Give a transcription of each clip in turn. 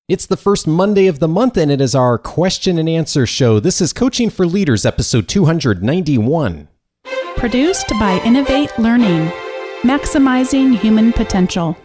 It's the first Monday of the month, and it is our question and answer show. This is Coaching for Leaders, episode 291. Produced by Innovate Learning, maximizing human potential.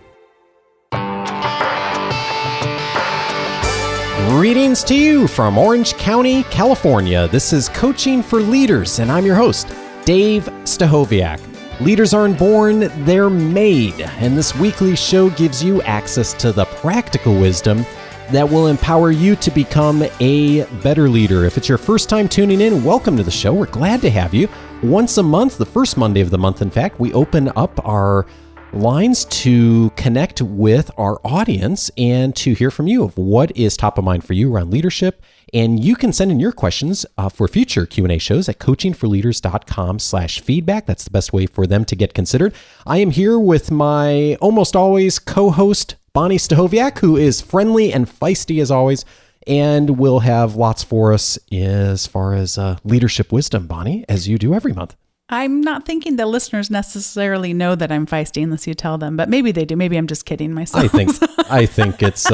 Greetings to you from Orange County, California. This is Coaching for Leaders, and I'm your host, Dave Stachowiak. Leaders aren't born, they're made. And this weekly show gives you access to the practical wisdom that will empower you to become a better leader. If it's your first time tuning in, welcome to the show. We're glad to have you. Once a month, the first Monday of the month, in fact, we open up our lines to connect with our audience and to hear from you of what is top of mind for you around leadership. And you can send in your questions for future Q&A shows at coachingforleaders.com/feedback. That's the best way for them to get considered. I am here with my almost always co-host, Bonni Stachowiak, who is friendly and feisty as always, and will have lots for us as far as leadership wisdom, Bonni, as you do every month. I'm not thinking the listeners necessarily know that I'm feisty unless you tell them, but maybe they do. Maybe I'm just kidding myself. I think it's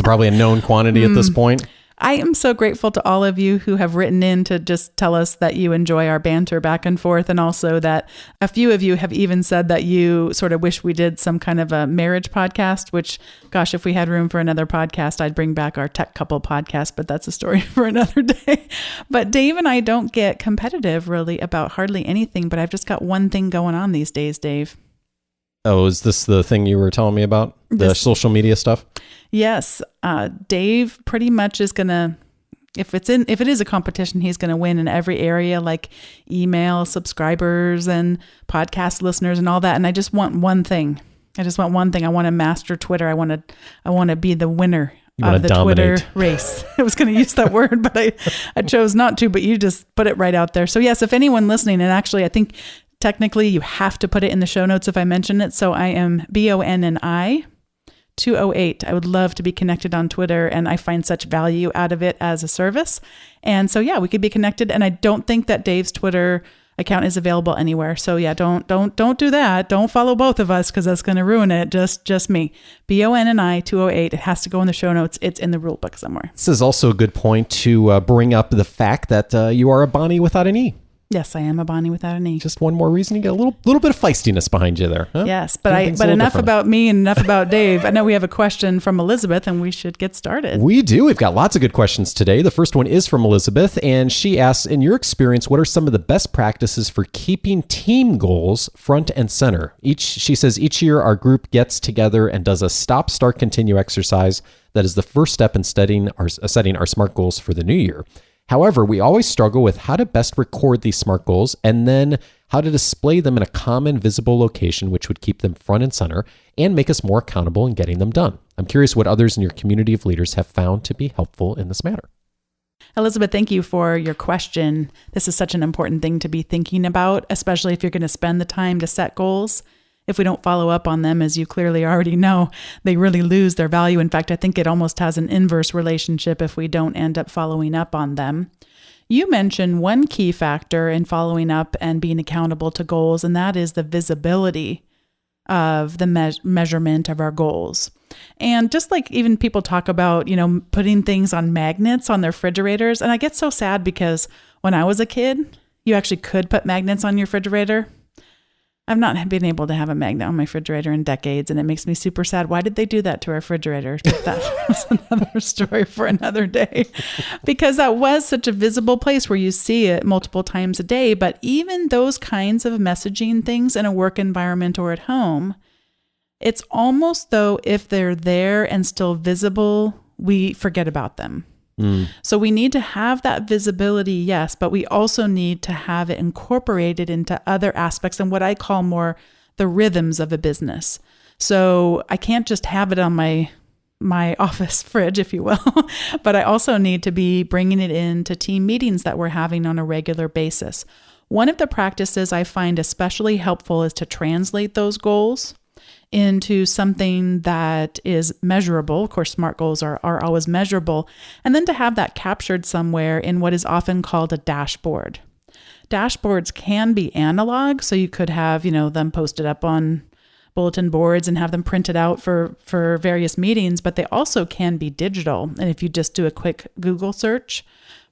probably a known quantity at this point. I am so grateful to all of you who have written in to just tell us that you enjoy our banter back and forth, and also that a few of you have even said that you sort of wish we did some kind of a marriage podcast, which, gosh, if we had room for another podcast, I'd bring back our tech couple podcast, but that's a story for another day. But Dave and I don't get competitive really about hardly anything, but I've just got one thing going on these days, Dave. Oh, is this the thing you were telling me about? The social media stuff? Yes. Dave pretty much is going to, if it is a competition, he's going to win in every area, like email subscribers and podcast listeners and all that. And I just want one thing. I want to master Twitter. I want to be the winner of the dominate. Twitter race. I was going to use that word, but I chose not to, but you just put it right out there. So yes, if anyone listening, and actually I think technically you have to put it in the show notes if I mention it. So I am Bonni 208. I would love to be connected on Twitter, and I find such value out of it as a service. And so yeah, we could be connected. And I don't think that Dave's Twitter account is available anywhere. So yeah, don't do that. Don't follow both of us because that's going to ruin it. Just me. Bonni 208. It has to go in the show notes. It's in the rule book somewhere. This is also a good point to bring up the fact that you are a Bonni without an E. Yes, I am a Bonni without an E. Just one more reason to get a little bit of feistiness behind you there. Huh? Yes, but enough about me and enough about Dave. I know we have a question from Elizabeth, and we should get started. We do. We've got lots of good questions today. The first one is from Elizabeth, and she asks, in your experience, what are some of the best practices for keeping team goals front and center? She says, each year our group gets together and does a stop, start, continue exercise. That is the first step in setting our SMART goals for the new year. However, we always struggle with how to best record these SMART goals and then how to display them in a common visible location, which would keep them front and center and make us more accountable in getting them done. I'm curious what others in your community of leaders have found to be helpful in this matter. Elizabeth, thank you for your question. This is such an important thing to be thinking about, especially if you're going to spend the time to set goals. If we don't follow up on them, as you clearly already know, they really lose their value. In fact, I think it almost has an inverse relationship if we don't end up following up on them. You mentioned one key factor in following up and being accountable to goals, and that is the visibility of the measurement of our goals. And just like even people talk about, putting things on magnets on their refrigerators, and I get so sad because when I was a kid, you actually could put magnets on your refrigerator. I've not been able to have a magnet on my refrigerator in decades, and it makes me super sad. Why did they do that to our refrigerators? But that was another story for another day, because that was such a visible place where you see it multiple times a day. But even those kinds of messaging things in a work environment or at home, it's almost though if they're there and still visible, we forget about them. So we need to have that visibility, yes, but we also need to have it incorporated into other aspects and what I call more the rhythms of a business. So I can't just have it on my office fridge, if you will, but I also need to be bringing it into team meetings that we're having on a regular basis. One of the practices I find especially helpful is to translate those goals into something that is measurable. Of course, SMART goals are always measurable. And then to have that captured somewhere in what is often called a dashboard. Dashboards can be analog, so you could have, them posted up on bulletin boards and have them printed out for various meetings, but they also can be digital. And if you just do a quick Google search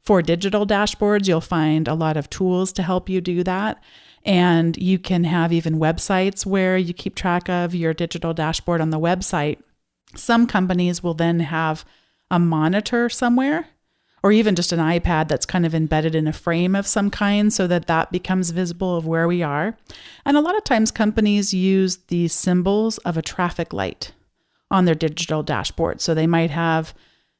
for digital dashboards, you'll find a lot of tools to help you do that. And you can have even websites where you keep track of your digital dashboard on the website. Some companies will then have a monitor somewhere, or even just an iPad that's kind of embedded in a frame of some kind so that becomes visible of where we are. And a lot of times companies use the symbols of a traffic light on their digital dashboard. So they might have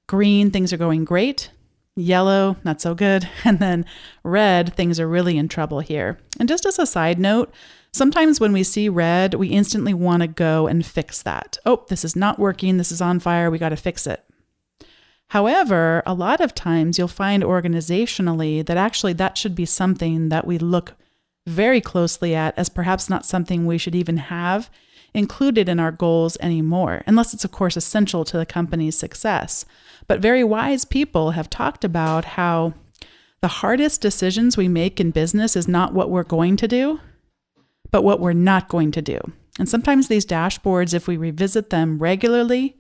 green, things are going great, yellow, not so good, and then red, things are really in trouble here. And just as a side note, sometimes when we see red, we instantly want to go and fix that. Oh, this is not working, this is on fire, we got to fix it. However, a lot of times you'll find organizationally that actually that should be something that we look very closely at as perhaps not something we should even have included in our goals anymore, unless it's of course essential to the company's success. But very wise people have talked about how the hardest decisions we make in business is not what we're going to do, but what we're not going to do. And sometimes these dashboards, if we revisit them regularly,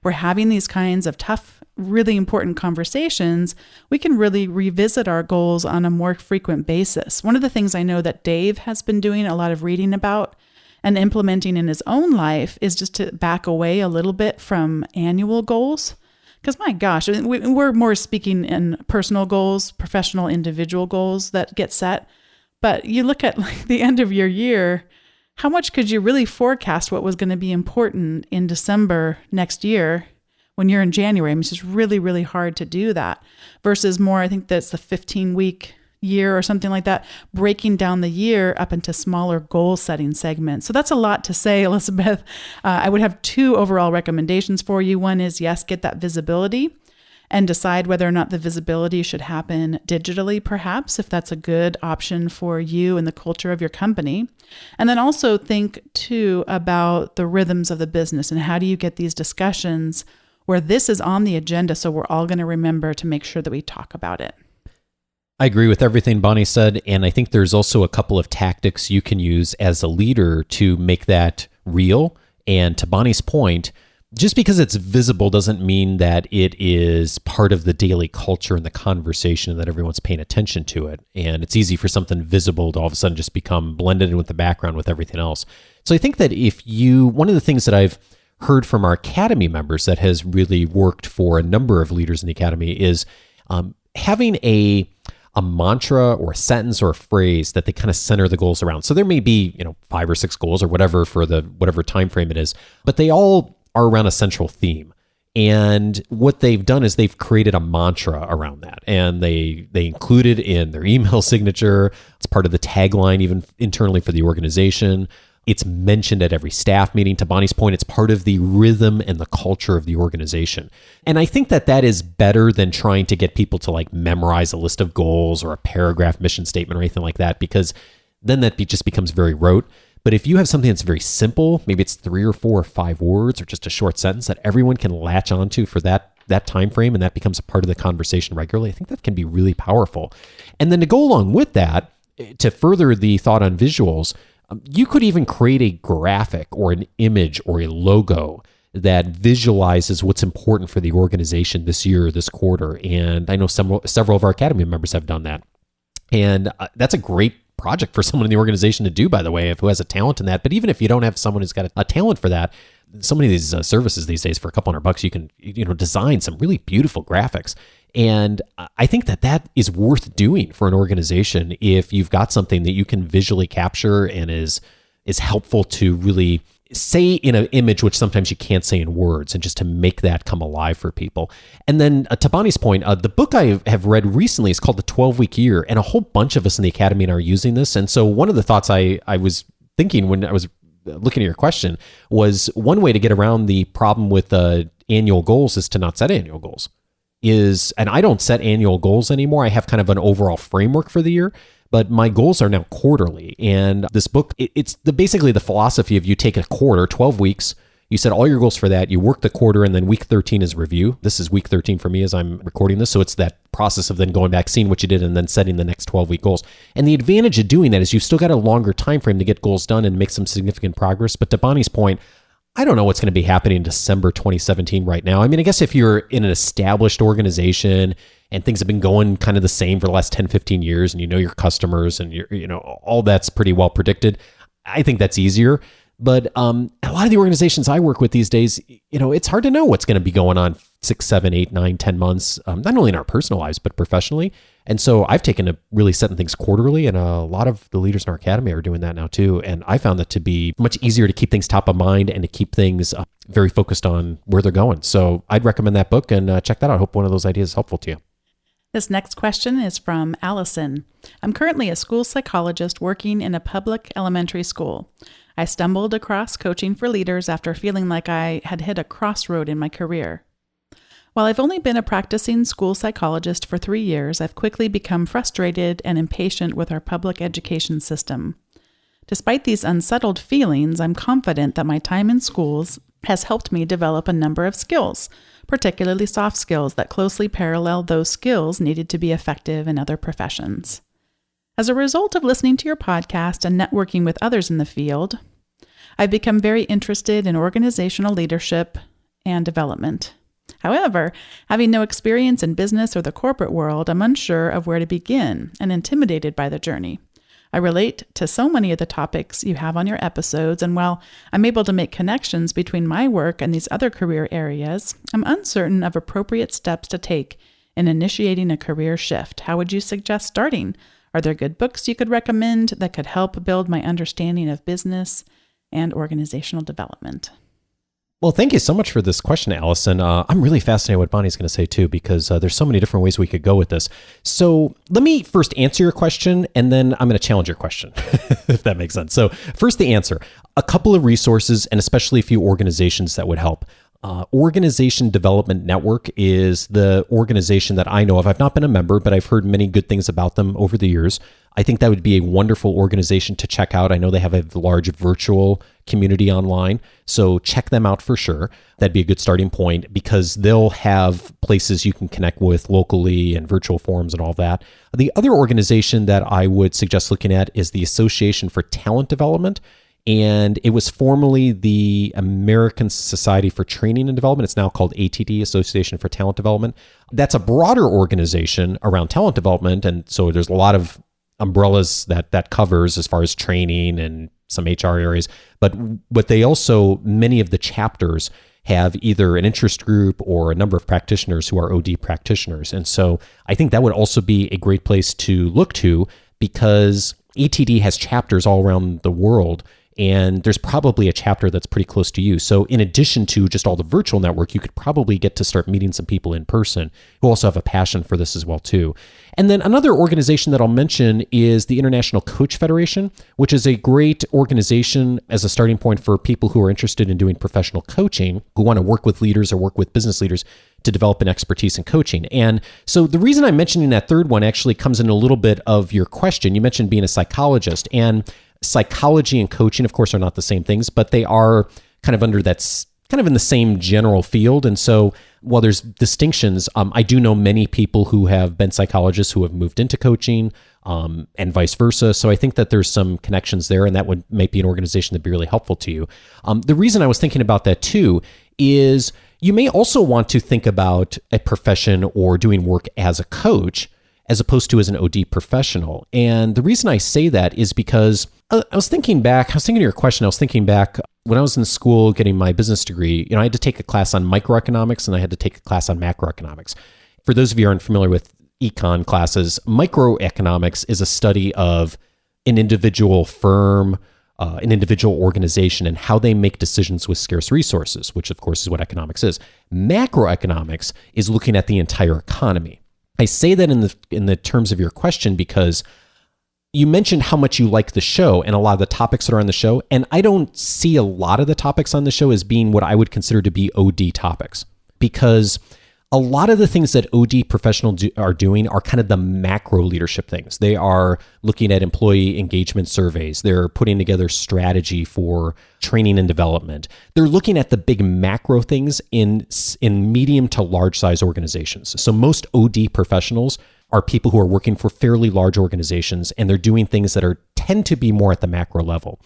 we're having these kinds of tough, really important conversations, we can really revisit our goals on a more frequent basis. One of the things I know that Dave has been doing a lot of reading about and implementing in his own life is just to back away a little bit from annual goals. Because my gosh, we're more speaking in personal goals, professional, individual goals that get set. But you look at like the end of your year, how much could you really forecast what was going to be important in December next year when you're in January? I mean, it's just really, really hard to do that versus more, I think that's the 15-week year or something like that, breaking down the year up into smaller goal setting segments. So that's a lot to say, Elizabeth. I would have two overall recommendations for you. One is, yes, get that visibility and decide whether or not the visibility should happen digitally, perhaps, if that's a good option for you and the culture of your company. And then also think too about the rhythms of the business and how do you get these discussions where this is on the agenda so we're all going to remember to make sure that we talk about it. I agree with everything Bonni said, and I think there's also a couple of tactics you can use as a leader to make that real. And to Bonnie's point, just because it's visible doesn't mean that it is part of the daily culture and the conversation and that everyone's paying attention to it. And it's easy for something visible to all of a sudden just become blended in with the background with everything else. So I think that one of the things that I've heard from our Academy members that has really worked for a number of leaders in the Academy is having a mantra or a sentence or a phrase that they kind of center the goals around. So there may be, 5 or 6 goals or whatever for whatever time frame it is, but they all are around a central theme. And what they've done is they've created a mantra around that, and they include it in their email signature. It's part of the tagline, even internally for the organization. It's mentioned at every staff meeting. To Bonnie's point, it's part of the rhythm and the culture of the organization. And I think that is better than trying to get people to memorize a list of goals or a paragraph mission statement or anything like that, because then that just becomes very rote. But if you have something that's very simple, maybe it's 3 or 4 or 5 words or just a short sentence that everyone can latch onto for that time frame, and that becomes a part of the conversation regularly, I think that can be really powerful. And then to go along with that, to further the thought on visuals, you could even create a graphic or an image or a logo that visualizes what's important for the organization this year, this quarter. And I know several of our Academy members have done that. And that's a great project for someone in the organization to do, by the way, who has a talent in that. But even if you don't have someone who's got a talent for that, so many of these services these days for a couple $100, you can design some really beautiful graphics. And I think that is worth doing for an organization if you've got something that you can visually capture and is helpful to really say in an image, which sometimes you can't say in words, and just to make that come alive for people. And then to Bonnie's point, the book I have read recently is called The 12-Week Year, and a whole bunch of us in the Academy are using this. And so one of the thoughts I was thinking when I was looking at your question was one way to get around the problem with annual goals is to not set annual goals. And I don't set annual goals anymore. I have kind of an overall framework for the year, but my goals are now quarterly. And this book, it's basically the philosophy of you take a quarter, 12 weeks, You set all your goals for that. You work the quarter, and then week 13 is review. This is week 13 for me as I'm recording this. So it's that process of then going back, seeing what you did, and then setting the next 12-week goals. And the advantage of doing that is you've still got a longer time frame to get goals done and make some significant progress. But to Bonnie's point, I don't know what's going to be happening in December 2017 right now. I mean, I guess if you're in an established organization and things have been going kind of the same for the last 10, 15 years, and you know your customers and all that's pretty well predicted, I think that's easier. But a lot of the organizations I work with these days, it's hard to know what's going to be going on 6, 7, 8, 9, 10 months, not only in our personal lives, but professionally. And so I've taken to really setting things quarterly, and a lot of the leaders in our academy are doing that now too. And I found that to be much easier to keep things top of mind and to keep things very focused on where they're going. So I'd recommend that book and check that out. I hope one of those ideas is helpful to you. This next question is from Allison. I'm currently a school psychologist working in a public elementary school. I stumbled across coaching for leaders after feeling like I had hit a crossroad in my career. While I've only been a practicing school psychologist for 3 years, I've quickly become frustrated and impatient with our public education system. Despite these unsettled feelings, I'm confident that my time in schools has helped me develop a number of skills, particularly soft skills that closely parallel those skills needed to be effective in other professions. As a result of listening to your podcast and networking with others in the field, I've become very interested in organizational leadership and development. However, having no experience in business or the corporate world, I'm unsure of where to begin and intimidated by the journey. I relate to so many of the topics you have on your episodes, and while I'm able to make connections between my work and these other career areas, I'm uncertain of appropriate steps to take in initiating a career shift. How would you suggest starting? Are there good books you could recommend that could help build my understanding of business and organizational development? Well, thank you so much for this question, Allison. I'm really fascinated what Bonnie's going to say too, because there's so many different ways we could go with this. So let me first answer your question, and then I'm going to challenge your question, if that makes sense. So first, the answer. A couple of resources, and especially a few organizations that would help. Organization Development Network is the organization that I know of. I've not been a member, but I've heard many good things about them over the years. I think that would be a wonderful organization to check out. I know they have a large virtual community online, so check them out for sure. That'd be a good starting point because they'll have places you can connect with locally and virtual forums and all that. The other organization that I would suggest looking at is the Association for Talent Development. And it was formerly the American Society for Training and Development. It's now called ATD, Association for Talent Development. That's a broader organization around talent development. And so there's a lot of umbrellas that covers as far as training and some HR areas. But they also, many of the chapters have either an interest group or a number of practitioners who are OD practitioners. And so I think that would also be a great place to look to because ATD has chapters all around the world. And there's probably a chapter that's pretty close to you. So in addition to just all the virtual network, you could probably get to start meeting some people in person who also have a passion for this as well too. And then another organization that I'll mention is the International Coach Federation, which is a great organization as a starting point for people who are interested in doing professional coaching, who want to work with leaders or work with business leaders to develop an expertise in coaching. And so the reason I'm mentioning that third one actually comes in a little bit of your question. You mentioned being a psychologist, and psychology and coaching, of course, are not the same things, but they are kind of under that's kind of in the same general field. And so while there's distinctions, I do know many people who have been psychologists who have moved into coaching and vice versa. So I think that there's some connections there, and that would might be an organization that'd be really helpful to you. The reason I was thinking about that too is you may also want to think about a profession or doing work as a coach as opposed to as an OD professional. And the reason I say that is because I was thinking to your question, I was thinking back when I was in school getting my business degree, I had to take a class on microeconomics and I had to take a class on macroeconomics. For those of you who aren't familiar with econ classes, microeconomics is a study of an individual firm, an individual organization, and how they make decisions with scarce resources, which of course is what economics is. Macroeconomics is looking at the entire economy. I say that in the terms of your question because you mentioned how much you like the show and a lot of the topics that are on the show, and I don't see a lot of the topics on the show as being what I would consider to be OD topics, because a lot of the things that OD professionals are doing are kind of the macro leadership things. They are looking at employee engagement surveys. They're putting together strategy for training and development. They're looking at the big macro things in medium to large size organizations. So most OD professionals are people who are working for fairly large organizations, and they're doing things that tend to be more at the macro level.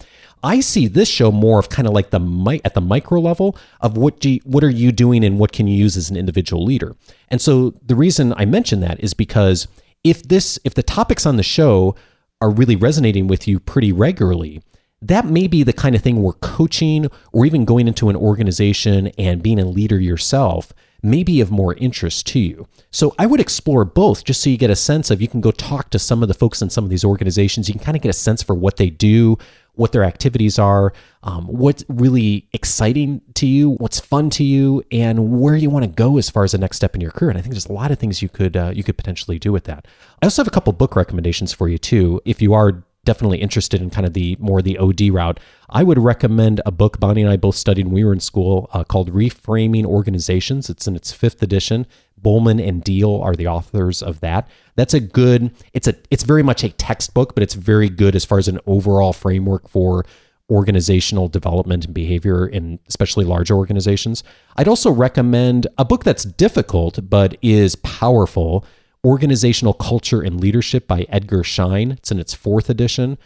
I see this show more of kind of like at the micro level of what are you doing and what can you use as an individual leader. And so the reason I mention that is because if the topics on the show are really resonating with you pretty regularly, that may be the kind of thing where coaching or even going into an organization and being a leader yourself may be of more interest to you. So I would explore both just so you get a sense of, you can go talk to some of the folks in some of these organizations. You can kind of get a sense for what they do, what their activities are, what's really exciting to you, what's fun to you, and where you want to go as far as the next step in your career. And I think there's a lot of things you could potentially do with that. I also have a couple book recommendations for you too. If you are definitely interested in kind of the OD route, I would recommend a book Bonni and I both studied when we were in school called Reframing Organizations. It's in its 5th edition. Bowman and Deal are the authors of that. That's it's very much a textbook, but it's very good as far as an overall framework for organizational development and behavior in especially large organizations. I'd also recommend a book that's difficult but is powerful, Organizational Culture and Leadership by Edgar Schein. It's in its 4th edition.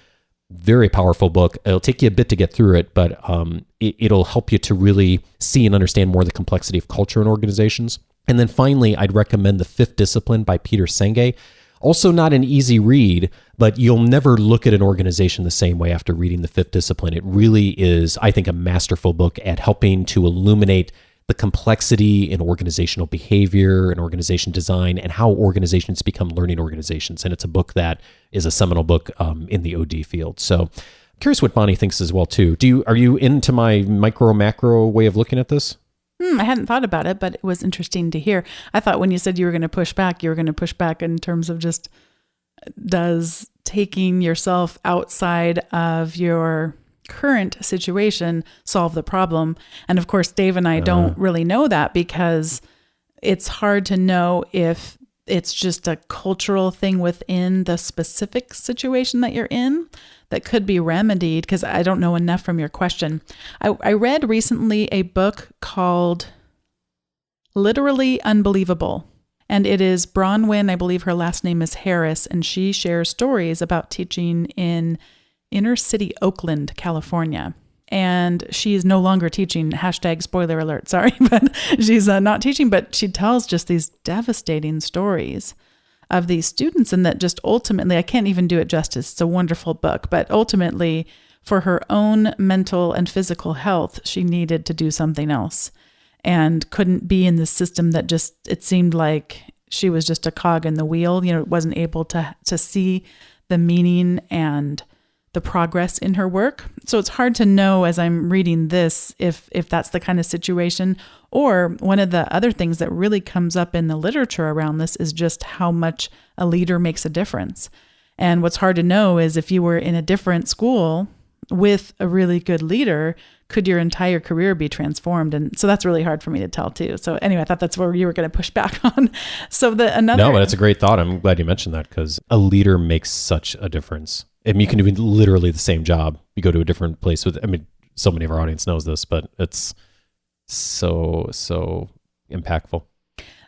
Very powerful book. It'll take you a bit to get through it, but it'll help you to really see and understand more of the complexity of culture in organizations. And then finally, I'd recommend The Fifth Discipline by Peter Senge. Also not an easy read, but you'll never look at an organization the same way after reading The Fifth Discipline. It really is, I think, a masterful book at helping to illuminate the complexity in organizational behavior and organization design and how organizations become learning organizations. And it's a book that is a seminal book in the OD field. So curious what Bonni thinks as well too. Are you into my micro macro way of looking at this? I hadn't thought about it, but it was interesting to hear. I thought when you said you were going to push back in terms of just, does taking yourself outside of your current situation solve the problem? And of course, Dave and I don't really know that, because it's hard to know if it's just a cultural thing within the specific situation that you're in that could be remedied, because I don't know enough from your question. I read recently a book called Literally Unbelievable, and it is Bronwyn, I believe her last name is Harris, and she shares stories about teaching in inner city Oakland, California. And she is no longer teaching, #spoiler alert, sorry, but she's not teaching, but she tells just these devastating stories of these students, and that just ultimately, I can't even do it justice. It's a wonderful book, but ultimately for her own mental and physical health, she needed to do something else and couldn't be in the system that just, it seemed like she was just a cog in the wheel, wasn't able to see the meaning and the progress in her work. So it's hard to know as I'm reading this if that's the kind of situation. Or one of the other things that really comes up in the literature around this is just how much a leader makes a difference. And what's hard to know is if you were in a different school with a really good leader, could your entire career be transformed? And so that's really hard for me to tell too. So anyway, I thought that's where you were going to push back on. No, but it's a great thought. I'm glad you mentioned that, because a leader makes such a difference. I mean, you can do literally the same job. You go to a different place so many of our audience knows this, but it's so impactful.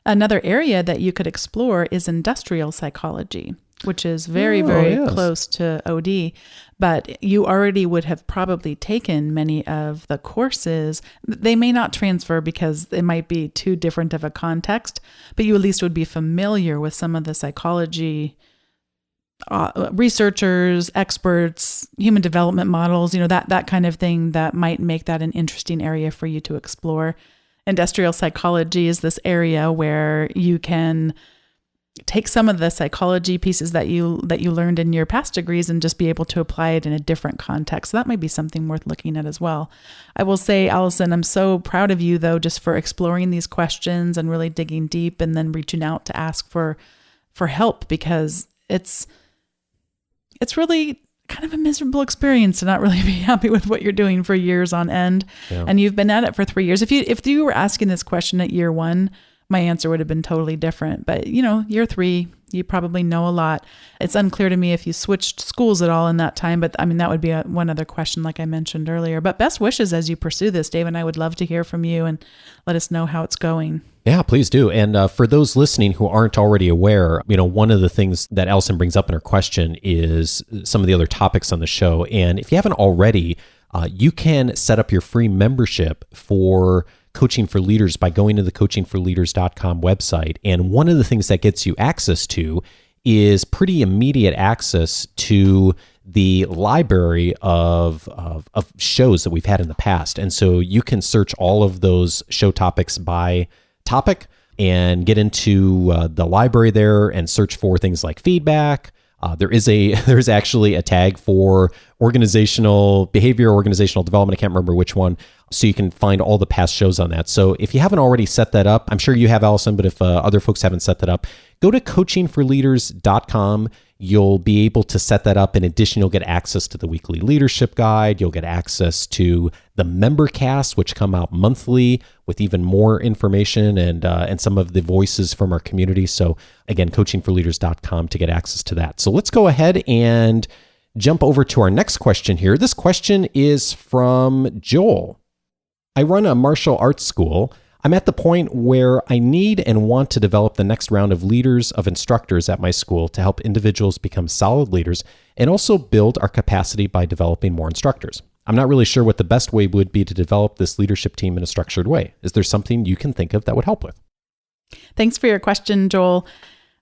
Another area that you could explore is industrial psychology, which is very close to OD, but you already would have probably taken many of the courses. They may not transfer because it might be too different of a context, but you at least would be familiar with some of the psychology researchers, experts, human development models, that kind of thing that might make that an interesting area for you to explore. Industrial psychology is this area where you can take some of the psychology pieces that you learned in your past degrees and just be able to apply it in a different context. So that might be something worth looking at as well. I will say, Allison, I'm so proud of you though, just for exploring these questions and really digging deep and then reaching out to ask for help, because it's really kind of a miserable experience to not really be happy with what you're doing for years on end. Yeah. And you've been at it for 3 years. If you were asking this question at year one, my answer would have been totally different. But, year 3, you probably know a lot. It's unclear to me if you switched schools at all in that time, but that would be one other question like I mentioned earlier. But best wishes as you pursue this, Dave, and I would love to hear from you and let us know how it's going. Yeah, please do. And for those listening who aren't already aware, one of the things that Allison brings up in her question is some of the other topics on the show. And if you haven't already, you can set up your free membership for Coaching for Leaders by going to the coachingforleaders.com website. And one of the things that gets you access to is pretty immediate access to the library of shows that we've had in the past. And so you can search all of those show topics by topic and get into the library there and search for things like feedback. There's actually a tag for organizational behavior, organizational development. I can't remember which one. So you can find all the past shows on that. So if you haven't already set that up, I'm sure you have, Allison, but if other folks haven't set that up, go to coachingforleaders.com. You'll be able to set that up. In addition, you'll get access to the weekly leadership guide. You'll get access to the member casts, which come out monthly with even more information and some of the voices from our community. So again, coachingforleaders.com to get access to that. So let's go ahead and jump over to our next question here. This question is from Joel. I run a martial arts school. I'm at the point where I need and want to develop the next round of instructors at my school to help individuals become solid leaders and also build our capacity by developing more instructors. I'm not really sure what the best way would be to develop this leadership team in a structured way. Is there something you can think of that would help with? Thanks for your question, Joel.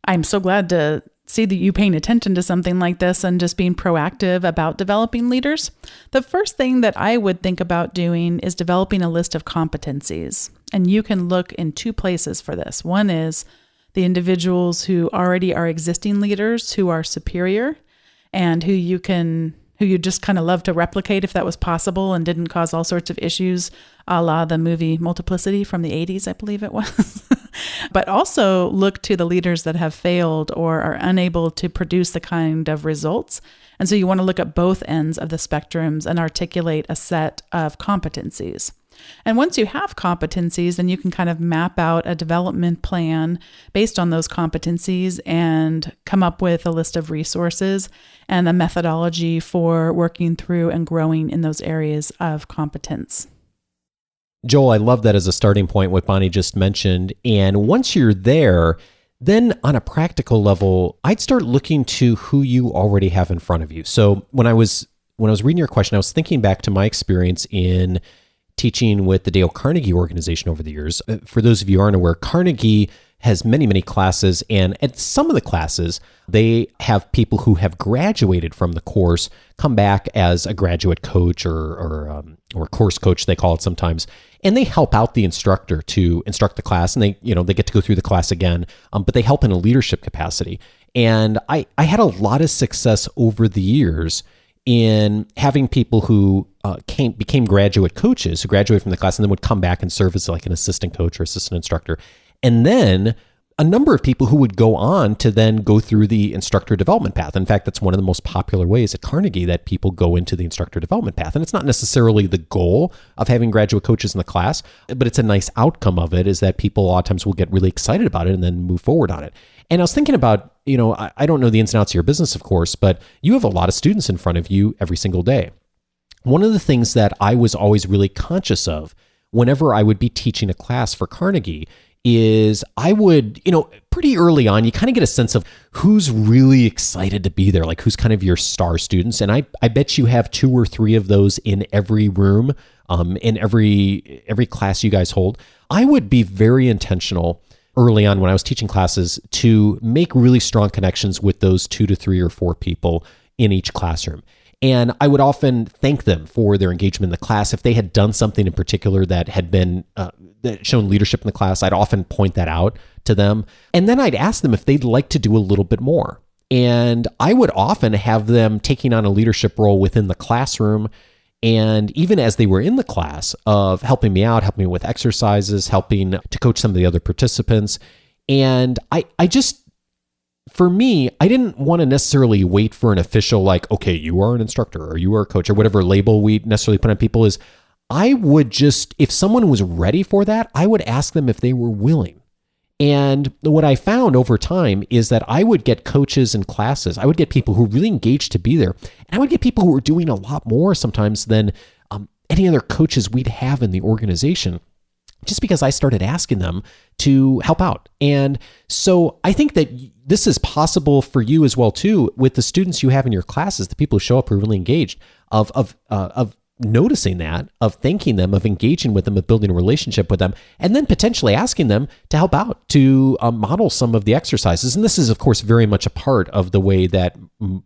I'm so glad to see that you paying attention to something like this and just being proactive about developing leaders. The first thing that I would think about doing is developing a list of competencies. And you can look in 2 places for this. One is the individuals who already are existing leaders who are superior and who you just kind of love to replicate if that was possible and didn't cause all sorts of issues, a la the movie Multiplicity from the 80s, I believe it was. But also look to the leaders that have failed or are unable to produce the kind of results. And so you want to look at both ends of the spectrums and articulate a set of competencies. And once you have competencies, then you can kind of map out a development plan based on those competencies and come up with a list of resources and a methodology for working through and growing in those areas of competence. Joel, I love that as a starting point, what Bonni just mentioned. And once you're there, then on a practical level, I'd start looking to who you already have in front of you. So when I was reading your question, I was thinking back to my experience in teaching with the Dale Carnegie organization over the years. For those of you who aren't aware, Carnegie has many, many classes, and at some of the classes, they have people who have graduated from the course come back as a graduate coach or course coach, they call it sometimes, and they help out the instructor to instruct the class, and they get to go through the class again, but they help in a leadership capacity. And I had a lot of success over the years in having people who became graduate coaches who graduated from the class and then would come back and serve as like an assistant coach or assistant instructor. And then a number of people who would go on to then go through the instructor development path. In fact, that's one of the most popular ways at Carnegie that people go into the instructor development path. And it's not necessarily the goal of having graduate coaches in the class, but it's a nice outcome of it is that people a lot of times will get really excited about it and then move forward on it. And I was thinking about, I don't know the ins and outs of your business, of course, but you have a lot of students in front of you every single day. One of the things that I was always really conscious of whenever I would be teaching a class for Carnegie is I would, pretty early on, you kind of get a sense of who's really excited to be there, like who's kind of your star students. And I bet you have 2 or 3 of those in every room, in every class you guys hold. I would be very intentional early on when I was teaching classes to make really strong connections with those 2 to 3 or 4 people in each classroom. And I would often thank them for their engagement in the class. If they had done something in particular that had been that shown leadership in the class, I'd often point that out to them. And then I'd ask them if they'd like to do a little bit more. And I would often have them taking on a leadership role within the classroom. And even as they were in the class of helping me out, helping me with exercises, helping to coach some of the other participants. And for me, I didn't want to necessarily wait for an official, like, okay, you are an instructor or you are a coach or whatever label we necessarily put on people is I would just, if someone was ready for that, I would ask them if they were willing. And what I found over time is that I would get coaches in classes. I would get people who were really engaged to be there. And I would get people who were doing a lot more sometimes than any other coaches we'd have in the organization, just because I started asking them to help out. And so I think that this is possible for you as well, too, with the students you have in your classes, the people who show up who are really engaged, of noticing that, of thanking them, of engaging with them, of building a relationship with them, and then potentially asking them to help out, to model some of the exercises. And this is, of course, very much a part of the way that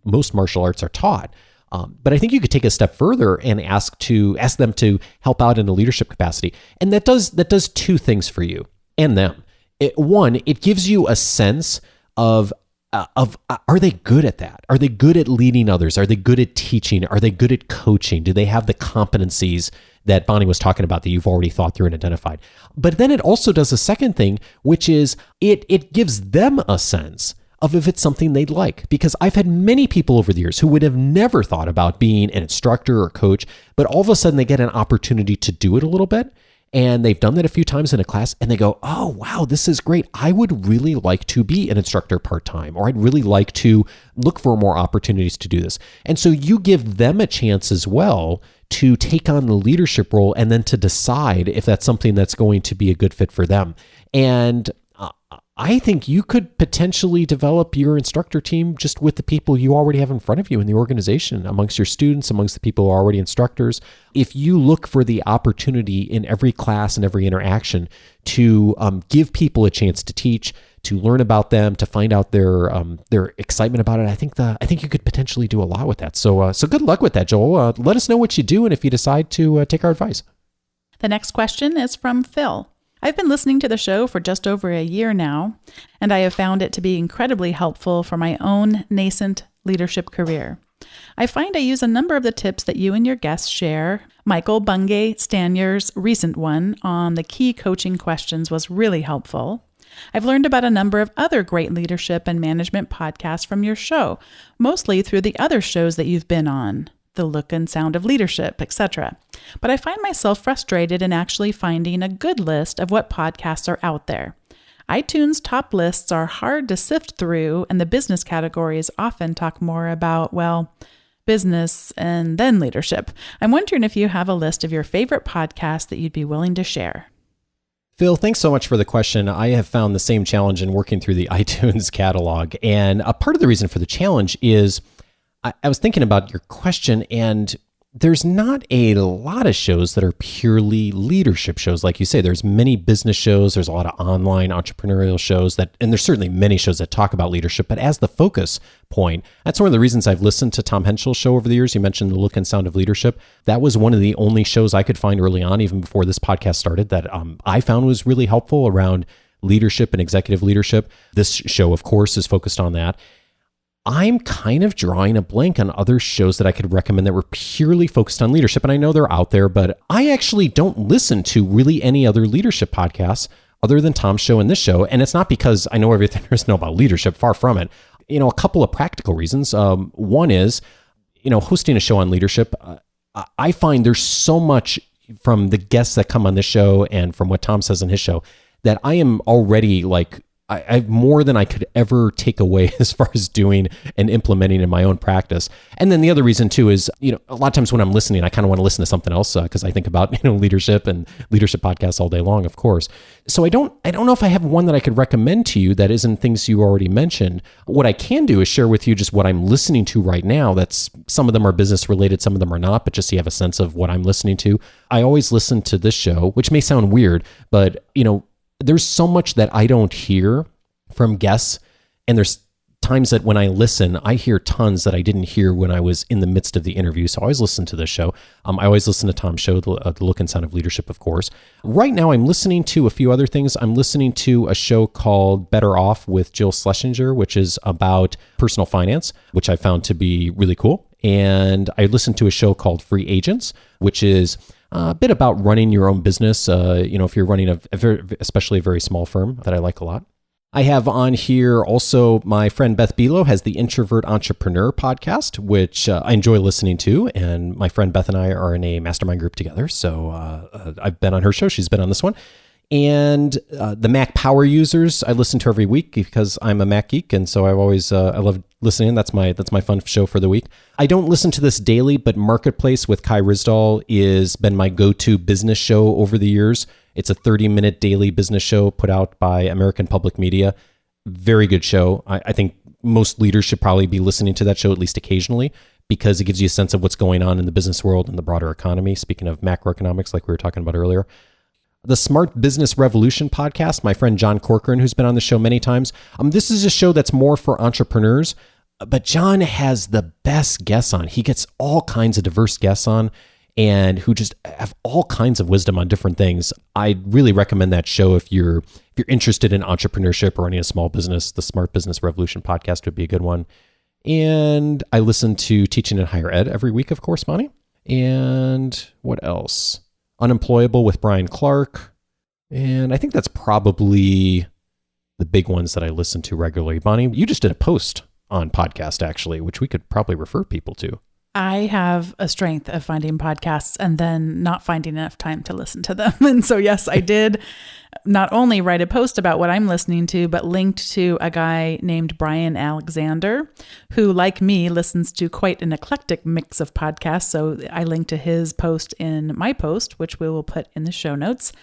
most martial arts are taught. But I think you could take a step further and ask them to help out in a leadership capacity. And that does two things for you and them. One, it gives you a sense of are they good at that? Are they good at leading others? Are they good at teaching? Are they good at coaching? Do they have the competencies that Bonni was talking about that you've already thought through and identified? But then it also does a second thing, which is it gives them a sense of if it's something they'd like. Because I've had many people over the years who would have never thought about being an instructor or coach, but all of a sudden they get an opportunity to do it a little bit. And they've done that a few times in a class and they go, oh, wow, this is great. I would really like to be an instructor part-time, or I'd really like to look for more opportunities to do this. And so you give them a chance as well to take on the leadership role and then to decide if that's something that's going to be a good fit for them. And I think you could potentially develop your instructor team just with the people you already have in front of you in the organization, amongst your students, amongst the people who are already instructors. If you look for the opportunity in every class and every interaction to give people a chance to teach, to learn about them, to find out their excitement about it, I think you could potentially do a lot with that. So good luck with that, Joel. Let us know what you do and if you decide to take our advice. The next question is from Phil. I've been listening to the show for just over a year now, and I have found it to be incredibly helpful for my own nascent leadership career. I find I use a number of the tips that you and your guests share. Michael Bungay Stanier's recent one on the key coaching questions was really helpful. I've learned about a number of other great leadership and management podcasts from your show, mostly through the other shows that you've been on. The Look and Sound of Leadership, etc. But I find myself frustrated in actually finding a good list of what podcasts are out there. iTunes top lists are hard to sift through, and the business categories often talk more about, business and then leadership. I'm wondering if you have a list of your favorite podcasts that you'd be willing to share. Phil, thanks so much for the question. I have found the same challenge in working through the iTunes catalog. And a part of the reason for the challenge is I was thinking about your question, and there's not a lot of shows that are purely leadership shows. Like you say, there's many business shows. There's a lot of online entrepreneurial shows and there's certainly many shows that talk about leadership, but as the focus point, that's one of the reasons I've listened to Tom Henschel's show over the years. You mentioned The Look and Sound of Leadership. That was one of the only shows I could find early on, even before this podcast started, that I found was really helpful around leadership and executive leadership. This show, of course, is focused on that. I'm kind of drawing a blank on other shows that I could recommend that were purely focused on leadership. And I know they're out there, but I actually don't listen to really any other leadership podcasts other than Tom's show and this show. And it's not because I know everything there is to know about leadership, far from it. A couple of practical reasons. One is, hosting a show on leadership, I find there's so much from the guests that come on this show and from what Tom says on his show that I am already I have more than I could ever take away as far as doing and implementing in my own practice. And then the other reason too is, a lot of times when I'm listening, I kind of want to listen to something else because I think about, leadership and leadership podcasts all day long, of course. So I don't know if I have one that I could recommend to you that isn't things you already mentioned. What I can do is share with you just what I'm listening to right now. That's some of them are business related, some of them are not, but just so you have a sense of what I'm listening to. I always listen to this show, which may sound weird, but there's so much that I don't hear from guests, and there's times that when I listen, I hear tons that I didn't hear when I was in the midst of the interview. So I always listen to this show. I always listen to Tom's show, The Look and Sound of Leadership, of course. Right now, I'm listening to a few other things. I'm listening to a show called Better Off with Jill Schlesinger, which is about personal finance, which I found to be really cool. And I listened to a show called Free Agents, which is a bit about running your own business, if you're running especially a very small firm, that I like a lot. I have on here also my friend Beth Bilo has the Introvert Entrepreneur podcast, which I enjoy listening to. And my friend Beth and I are in a mastermind group together. So I've been on her show. She's been on this one. And the Mac Power Users, I listen to every week because I'm a Mac geek, and so I love listening. That's my fun show for the week. I don't listen to this daily, but Marketplace with Kai Ryssdal has been my go-to business show over the years. It's a 30-minute daily business show put out by American Public Media. Very good show. I think most leaders should probably be listening to that show at least occasionally because it gives you a sense of what's going on in the business world and the broader economy. Speaking of macroeconomics, like we were talking about earlier. The Smart Business Revolution podcast, my friend John Corcoran, who's been on the show many times. This is a show that's more for entrepreneurs, but John has the best guests on. He gets all kinds of diverse guests on and who just have all kinds of wisdom on different things. I really recommend that show if you're interested in entrepreneurship or running a small business. The Smart Business Revolution podcast would be a good one. And I listen to Teaching in Higher Ed every week, of course, Bonnie. And what else? Unemployable with Brian Clark. And I think that's probably the big ones that I listen to regularly. Bonnie, you just did a post on podcast, actually, which we could probably refer people to. I have a strength of finding podcasts and then not finding enough time to listen to them. And so, yes, I did not only write a post about what I'm listening to, but linked to a guy named Brian Alexander, who, like me, listens to quite an eclectic mix of podcasts. So I linked to his post in my post, which we will put in the show notes.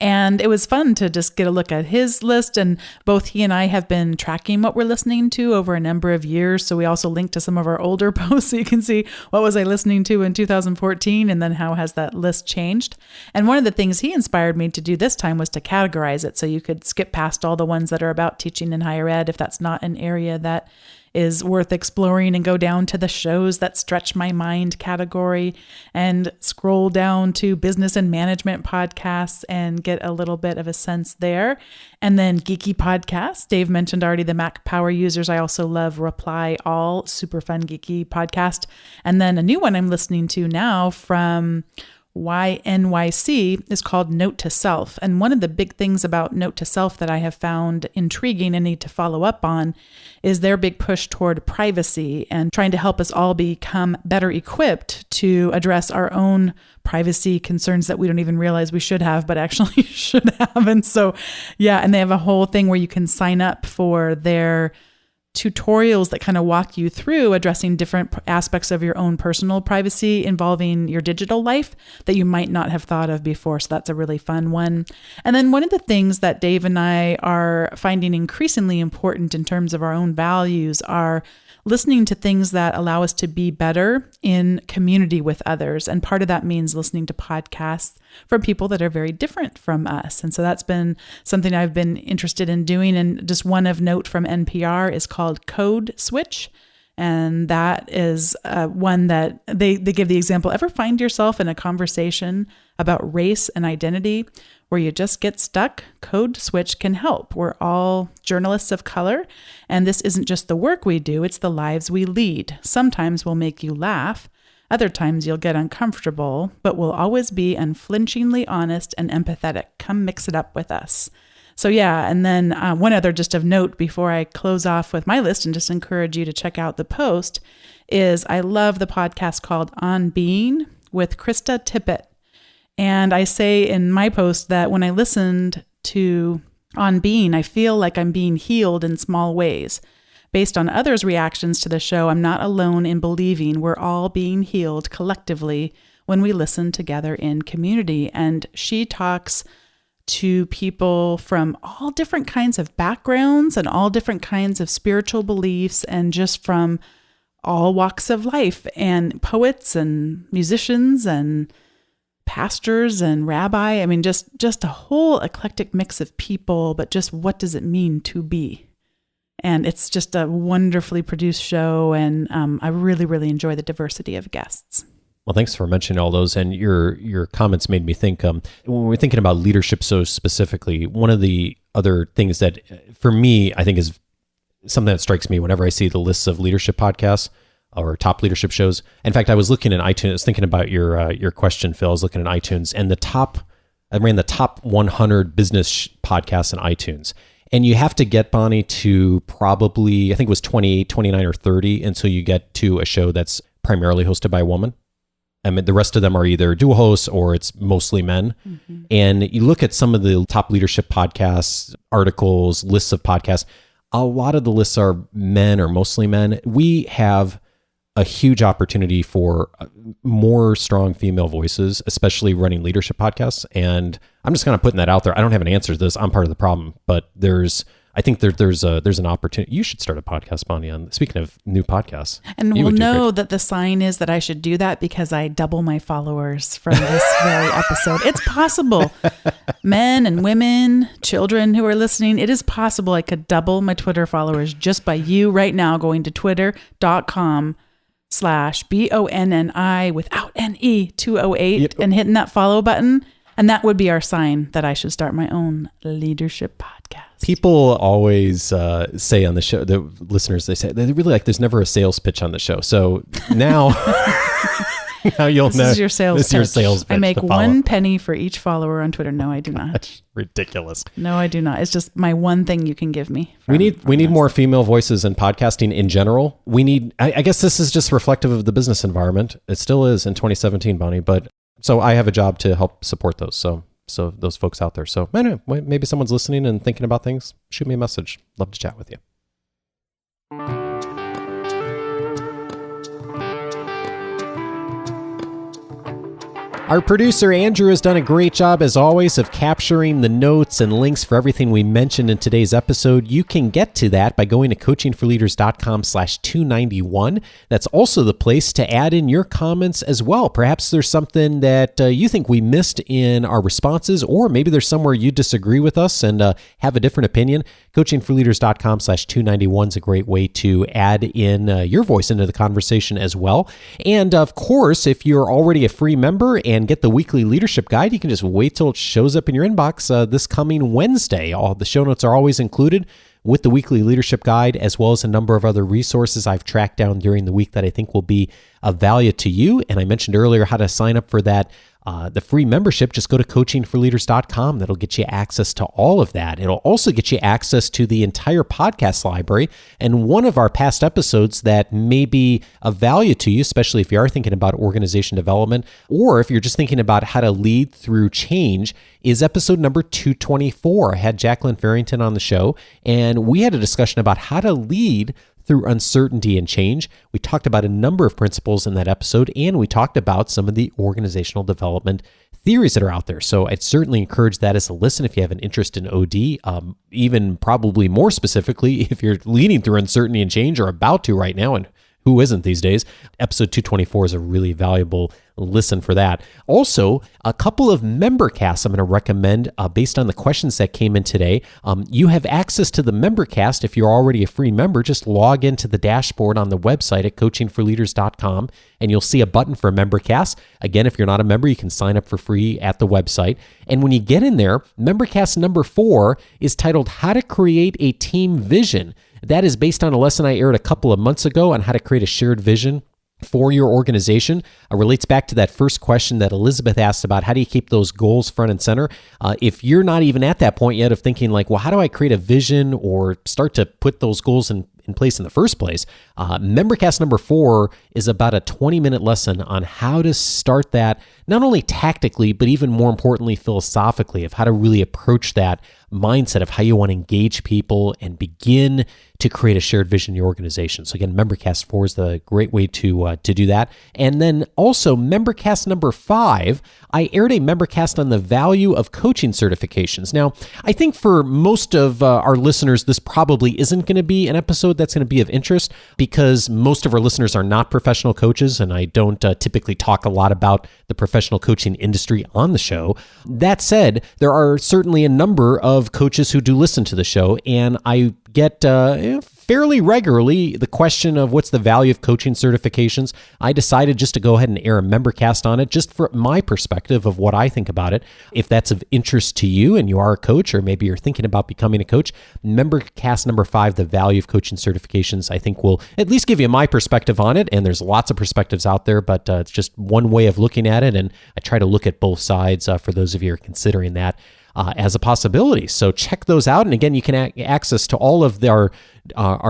And it was fun to just get a look at his list. And both he and I have been tracking what we're listening to over a number of years. So we also linked to some of our older posts so you can see what was I listening to in 2014 and then how has that list changed. And one of the things he inspired me to do this time was to categorize it so you could skip past all the ones that are about teaching in higher ed if that's not an area that is worth exploring, and go down to the shows that stretch my mind category and scroll down to business and management podcasts and get a little bit of a sense there. And then geeky podcasts. Dave mentioned already the Mac Power Users. I also love Reply All, super fun geeky podcast. And then a new one I'm listening to now from YNYC is called Note to Self. And one of the big things about Note to Self that I have found intriguing and need to follow up on is their big push toward privacy and trying to help us all become better equipped to address our own privacy concerns that we don't even realize we should have, but actually should have. And so, yeah, and they have a whole thing where you can sign up for their tutorials that kind of walk you through addressing different aspects of your own personal privacy involving your digital life that you might not have thought of before. So that's a really fun one. And then one of the things that Dave and I are finding increasingly important in terms of our own values are listening to things that allow us to be better in community with others. And part of that means listening to podcasts from people that are very different from us. And so that's been something I've been interested in doing. And just one of note from NPR is called Code Switch. And that is one that they give the example. Ever find yourself in a conversation about race and identity where you just get stuck? Code Switch can help. We're all journalists of color, and this isn't just the work we do, it's the lives we lead. Sometimes we'll make you laugh. Other times you'll get uncomfortable, but we'll always be unflinchingly honest and empathetic. Come mix it up with us. So yeah, and then one other just of note before I close off with my list and just encourage you to check out the post is I love the podcast called On Being with Krista Tippett. And I say in my post that when I listened to On Being, I feel like I'm being healed in small ways. Based on others' reactions to the show, I'm not alone in believing we're all being healed collectively when we listen together in community. And she talks to people from all different kinds of backgrounds and all different kinds of spiritual beliefs and just from all walks of life, and poets and musicians and pastors and rabbi. I mean, just a whole eclectic mix of people, but just what does it mean to be? And it's just a wonderfully produced show, and I really, really enjoy the diversity of guests. Well, thanks for mentioning all those. And your comments made me think, when we're thinking about leadership so specifically, one of the other things that, for me, I think is something that strikes me whenever I see the lists of leadership podcasts or top leadership shows. In fact, I was looking in iTunes, I was thinking about your question, Phil. I was looking at iTunes, and I ran the top 100 business podcasts in iTunes. And you have to get, Bonnie, to probably, I think it was 28, 29, or 30 until you get to a show that's primarily hosted by a woman. I mean, the rest of them are either dual hosts or it's mostly men. Mm-hmm. And you look at some of the top leadership podcasts, articles, lists of podcasts, a lot of the lists are men or mostly men. We have a huge opportunity for more strong female voices, especially running leadership podcasts. And I'm just kind of putting that out there. I don't have an answer to this. I'm part of the problem, but I think there's an opportunity. You should start a podcast, Bonni, on speaking of new podcasts. And we'll know that the sign is that I should do that because I double my followers from this very episode. It's possible. Men and women, children who are listening, it is possible I could double my Twitter followers just by you right now going to twitter.com/BONNI without NE 208 and hitting that follow button. And that would be our sign that I should start my own leadership podcast. People always say on the show, the listeners, they say they really like, there's never a sales pitch on the show. So now, now you'll know. This is your sales pitch. I make 1 penny for each follower on Twitter. No, I do not. That's ridiculous. No, I do not. It's just my one thing you can give me. We need more female voices in podcasting in general. I guess this is just reflective of the business environment. It still is in 2017, Bonni, but so I have a job to help support those. So those folks out there. So anyway, maybe someone's listening and thinking about things. Shoot me a message. Love to chat with you. Our producer, Andrew, has done a great job, as always, of capturing the notes and links for everything we mentioned in today's episode. You can get to that by going to coachingforleaders.com/291. That's also the place to add in your comments as well. Perhaps there's something that you think we missed in our responses, or maybe there's somewhere you disagree with us and have a different opinion. Coachingforleaders.com/291 is a great way to add in your voice into the conversation as well. And of course, if you're already a free member and get the weekly leadership guide, you can just wait till it shows up in your inbox this coming Wednesday. All the show notes are always included with the weekly leadership guide, as well as a number of other resources I've tracked down during the week that I think will be of value to you. And I mentioned earlier how to sign up for that. The free membership, just go to coachingforleaders.com. That'll get you access to all of that. It'll also get you access to the entire podcast library and one of our past episodes that may be of value to you, especially if you are thinking about organization development, or if you're just thinking about how to lead through change, is episode number 224. I had Jacqueline Farrington on the show, and we had a discussion about how to lead through uncertainty and change. We talked about a number of principles in that episode, and we talked about some of the organizational development theories that are out there. So I'd certainly encourage that as a listen if you have an interest in OD, even probably more specifically if you're leading through uncertainty and change or about to right now, and who isn't these days. Episode 224 is a really valuable listen for that. Also, a couple of member casts I'm going to recommend based on the questions that came in today. You have access to the member cast if you're already a free member. Just log into the dashboard on the website at coachingforleaders.com and you'll see a button for member cast. Again, if you're not a member, you can sign up for free at the website. And when you get in there, member cast number 4 is titled How to Create a Team Vision. That is based on a lesson I aired a couple of months ago on how to create a shared vision for your organization. Relates back to that first question that Elizabeth asked about how do you keep those goals front and center. If you're not even at that point yet of thinking like, well, how do I create a vision or start to put those goals in place in the first place, membercast number 4 is about a 20-minute lesson on how to start that, not only tactically, but even more importantly, philosophically, of how to really approach that mindset of how you want to engage people and begin to create a shared vision in your organization. So again, membercast 4 is the great way to do that. And then also membercast number 5, I aired a membercast on the value of coaching certifications. Now, I think for most of our listeners, this probably isn't going to be an episode that's going to be of interest because most of our listeners are not professional coaches, and I don't typically talk a lot about the professional coaching industry on the show. That said, there are certainly a number of coaches who do listen to the show, and I get fairly regularly the question of what's the value of coaching certifications. I decided just to go ahead and air a membercast on it, just for my perspective of what I think about it. If that's of interest to you and you are a coach, or maybe you're thinking about becoming a coach, membercast number 5, the value of coaching certifications, I think will at least give you my perspective on it. And there's lots of perspectives out there, but it's just one way of looking at it. And I try to look at both sides for those of you who are considering that. as a possibility. So check those out. And again, you can access to all of our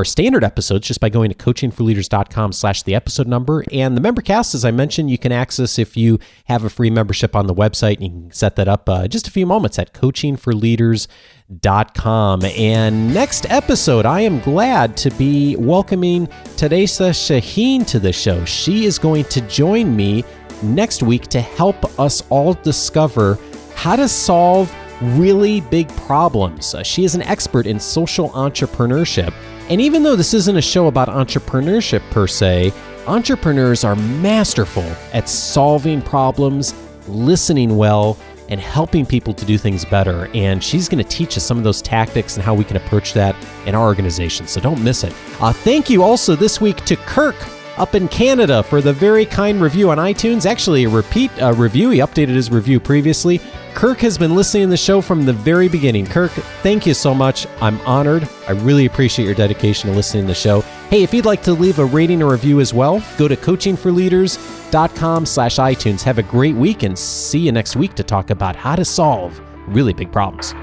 standard episodes just by going to coachingforleaders.com/the episode number. And the membercast, as I mentioned, you can access if you have a free membership on the website. You can set that up just a few moments at coachingforleaders.com. And next episode, I am glad to be welcoming Teresa Shaheen to the show. She is going to join me next week to help us all discover how to solve really big problems. She is an expert in social entrepreneurship. And even though this isn't a show about entrepreneurship per se, entrepreneurs are masterful at solving problems, listening well, and helping people to do things better. And she's going to teach us some of those tactics and how we can approach that in our organization. So don't miss it. Thank you also this week to Kirk up in Canada for the very kind review on iTunes. Actually, a repeat review. He updated his review previously. Kirk has been listening to the show from the very beginning. Kirk, thank you so much. I'm honored. I really appreciate your dedication to listening to the show. Hey, if you'd like to leave a rating or review as well, go to coachingforleaders.com/iTunes. Have a great week and see you next week to talk about how to solve really big problems.